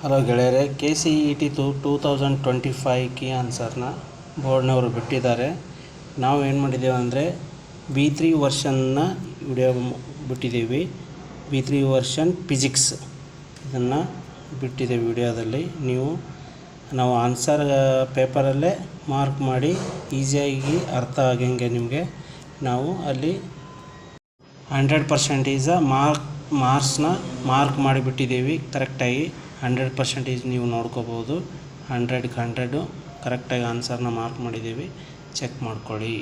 Hello ಗೆಳೆಯರೆ, KCET 2025 ಆನ್ಸರ್ನ ಬೋರ್ಡ್ನವರು ಬಿಟ್ಟಿದ್ದಾರೆ. ನಾವು ಏನು ಮಾಡಿದ್ದೇವೆ ಅಂದರೆ B3 ವರ್ಷನ್ನ ವಿಡಿಯೋ ಬಿಟ್ಟಿದ್ದೀವಿ. B3 ವರ್ಷನ್ ಫಿಸಿಕ್ಸ್ ಇದನ್ನು ಬಿಟ್ಟಿದ್ದೇವೆ ವಿಡಿಯೋದಲ್ಲಿ. ನಾವು ಆನ್ಸರ್ ಪೇಪರಲ್ಲೇ ಮಾರ್ಕ್ ಮಾಡಿ ಈಸಿಯಾಗಿ ಅರ್ಥ ಆಗಂಗೆ ನಿಮಗೆ ನಾವು ಅಲ್ಲಿ 100% ಮಾರ್ಕ್ಸ್ನ ಮಾರ್ಕ್ ಮಾಡಿಬಿಟ್ಟಿದ್ದೀವಿ. ಕರೆಕ್ಟಾಗಿ 100% ನೀವು ನೋಡ್ಕೋಬೋದು. 100ಕ್ಕೆ 100 ಕರೆಕ್ಟಾಗಿ ಆನ್ಸರ್ನ ಮಾರ್ಕ್ ಮಾಡಿದ್ದೀವಿ. ಚೆಕ್ ಮಾಡ್ಕೊಳ್ಳಿ.